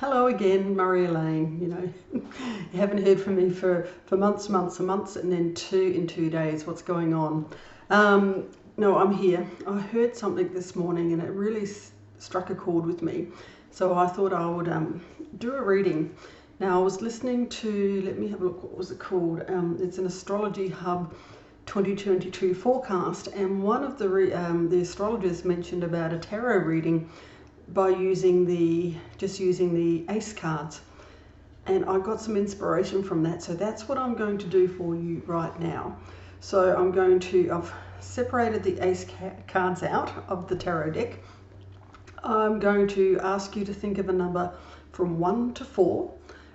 Hello again, Marjolyn. You haven't heard from me for months and months, and then in 2 days. What's going on? No, I'm here. I heard something this morning and it really struck a chord with me. So I thought I would do a reading. Now I was listening to, let me have a look, what was it called? It's an Astrology Hub 2022 forecast, and one of the astrologers mentioned about a tarot reading by using the ace cards, and I got some inspiration from that. So that's what I'm going to do for you right now. So I've separated the ace cards out of the tarot deck. I'm going to ask you to think of a number from 1 to 4,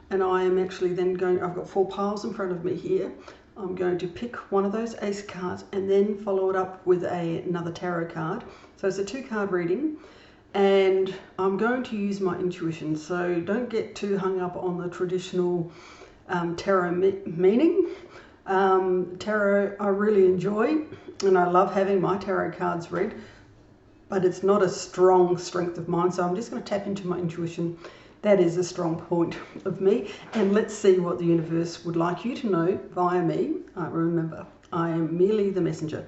and I am actually then I've got 4 piles in front of me here. I'm going to pick one of those ace cards and then follow it up with another tarot card. So it's a 2-card reading. And I'm going to use my intuition, so don't get too hung up on the traditional tarot meaning. Tarot I really enjoy, and I love having my tarot cards read, but it's not a strong strength of mine, so I'm just going to tap into my intuition. That is a strong point of me, and let's see what the universe would like you to know via me. Remember, I am merely the messenger.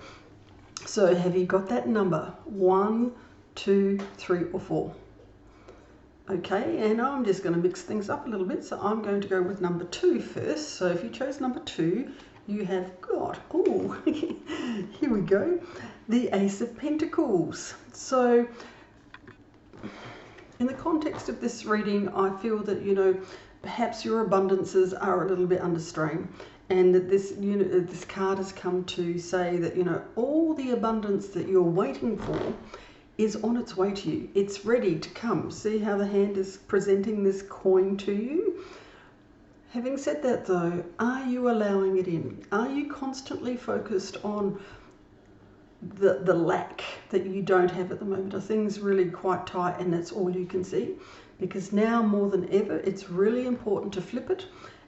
So have you got that number? 1, 2, 3, or 4. Okay, and I'm just going to mix things up a little bit, so I'm going to go with number 2 first. So if you chose number 2, you have got, oh, here we go, the Ace of Pentacles. So in the context of this reading, I feel that, perhaps your abundances are a little bit under strain, and that this card has come to say that, all the abundance that you're waiting for is on its way to you. It's ready to come. See how the hand is presenting this coin to you? Having said that though, are you allowing it in? Are you constantly focused on the lack that you don't have at the moment? Are things really quite tight and that's all you can see? Because now more than ever, it's really important to flip it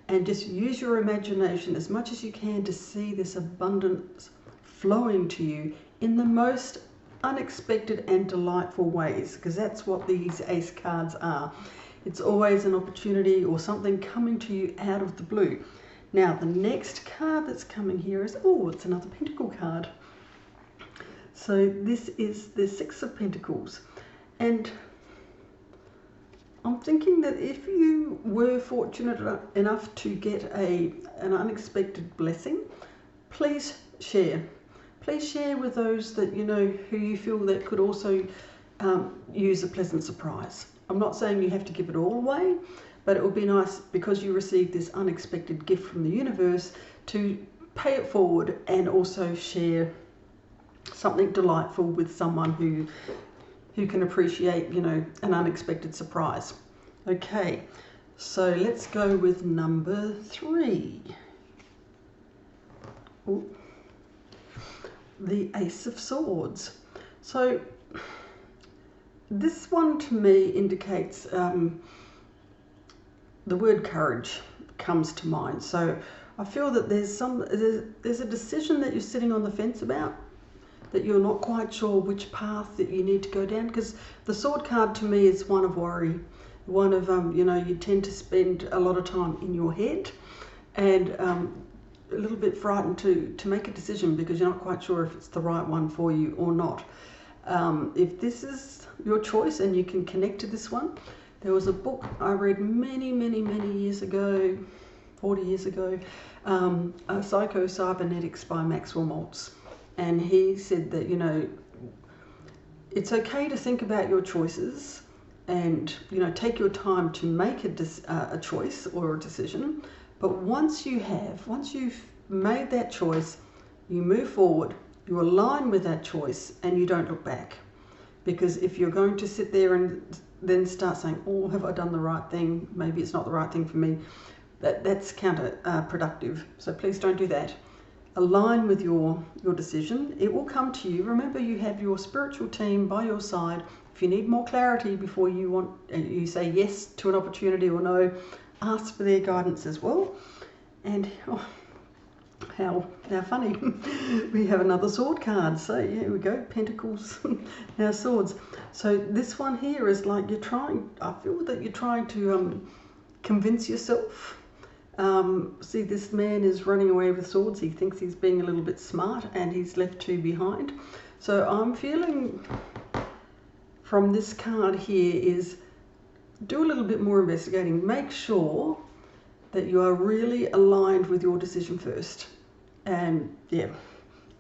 and just use your imagination as much as you can to see this abundance flowing to you in the most unexpected and delightful ways, because that's what these ace cards are. It's always an opportunity or something coming to you out of the blue. Now the next card that's coming here is, oh, it's another pentacle card. So this is the 6 of Pentacles, and I'm thinking that if you were fortunate enough to get an unexpected blessing, please share. Please share with those that who you feel that could also use a pleasant surprise. I'm not saying you have to give it all away, but it would be nice, because you received this unexpected gift from the universe, to pay it forward and also share something delightful with someone who can appreciate an unexpected surprise. Okay, so let's go with number 3. Ooh. The Ace of Swords. So this one to me indicates the word courage comes to mind. So I feel that there's a decision that you're sitting on the fence about, that you're not quite sure which path that you need to go down, because the sword card to me is one of worry, one of you tend to spend a lot of time in your head and a little bit frightened to make a decision because you're not quite sure if it's the right one for you or not. If this is your choice and you can connect to this one, there was a book I read many years ago, 40 years ago, Psycho-Cybernetics by Maxwell Maltz, and he said that it's okay to think about your choices and take your time to make a choice or a decision. But once you've made that choice, you move forward, you align with that choice, and you don't look back. Because if you're going to sit there and then start saying, oh, have I done the right thing? Maybe it's not the right thing for me. That's counterproductive. So please don't do that. Align with your decision. It will come to you. Remember, you have your spiritual team by your side. If you need more clarity before you say yes to an opportunity or no, ask for their guidance as well. And How funny. We have another sword card. So here we go, Pentacles, now swords. So this one here is like I feel that you're trying to convince yourself. See, this man is running away with swords. He thinks he's being a little bit smart and he's left two behind. So I'm feeling from this card here is do a little bit more investigating. Make sure that you are really aligned with your decision first. And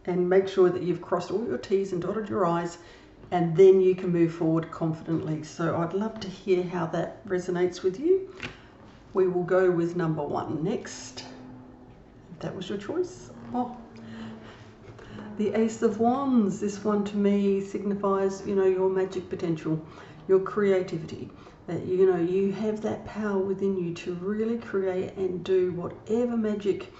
make sure that you've crossed all your T's and dotted your I's, and then you can move forward confidently. So I'd love to hear how that resonates with you. We will go with number 1 next. If that was your choice. Oh, the Ace of Wands. This one to me signifies, your magic potential, your creativity. That, you have that power within you to really create and do whatever magic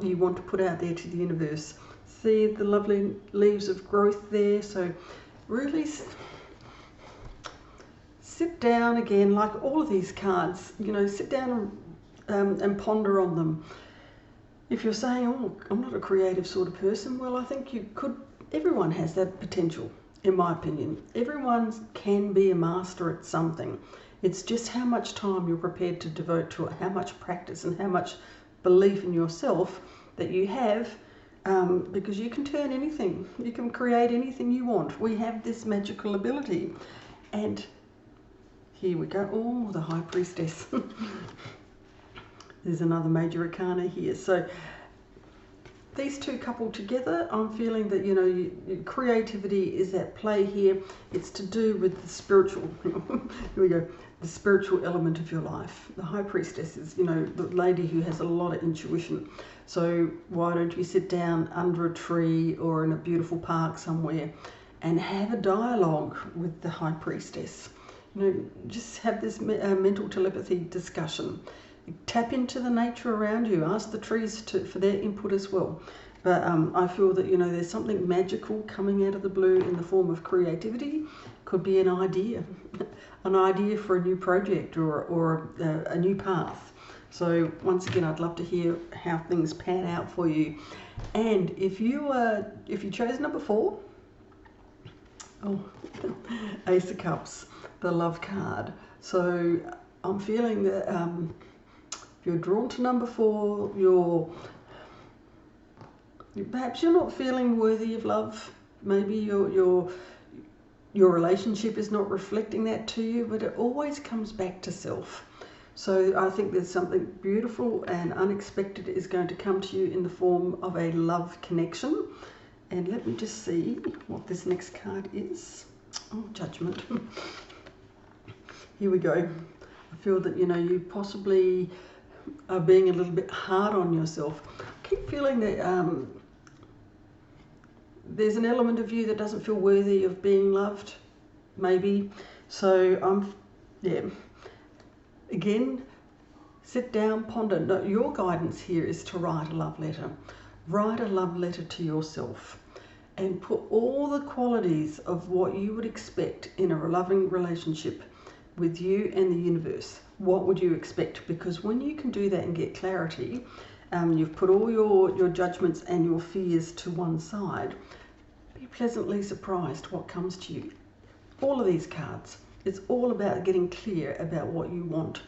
you want to put out there to the universe. See the lovely leaves of growth there. So really sit down again, like all of these cards, sit down and ponder on them. If you're saying, oh, I'm not a creative sort of person, well, I think you could. Everyone has that potential, in my opinion. Everyone can be a master at something. It's just how much time you're prepared to devote to it, how much practice and how much belief in yourself that you have, because you can turn anything, you can create anything you want. We have this magical ability. And here we go. Oh, the High Priestess. There's another major arcana here. So these two coupled together, I'm feeling that, your creativity is at play here. It's to do with the spiritual, here we go, the spiritual element of your life. The High Priestess is, the lady who has a lot of intuition. So why don't you sit down under a tree or in a beautiful park somewhere and have a dialogue with the High Priestess? Just have this mental telepathy discussion. Tap into the nature around you. Ask the trees for their input as well. But I feel that, there's something magical coming out of the blue in the form of creativity. Could be an idea for a new project or a new path. So once again, I'd love to hear how things pan out for you. And if you chose number 4, oh, Ace of Cups, the love card. So I'm feeling that if you're drawn to number 4, perhaps you're not feeling worthy of love. Maybe your relationship is not reflecting that to you, but it always comes back to self. So I think there's something beautiful and unexpected is going to come to you in the form of a love connection. And let me just see what this next card is. Oh, Judgment. Here we go. I feel that, you possibly are being a little bit hard on yourself. I keep feeling that there's an element of you that doesn't feel worthy of being loved, maybe. So again, sit down, ponder. No, your guidance here is to write a love letter. Write a love letter to yourself and put all the qualities of what you would expect in a loving relationship with you and the universe. What would you expect? Because when you can do that and get clarity, you've put all your judgments and your fears to one side, be pleasantly surprised what comes to you. All of these cards, it's all about getting clear about what you want.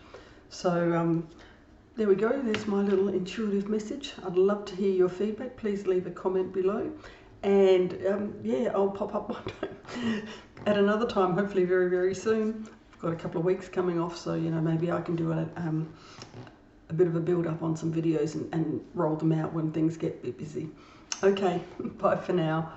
So there we go. There's my little intuitive message. I'd love to hear your feedback. Please leave a comment below. And I'll pop up one day at another time, hopefully very, very soon. I've got a couple of weeks coming off, so maybe I can do a bit of a build up on some videos and roll them out when things get a bit busy. Okay, bye for now.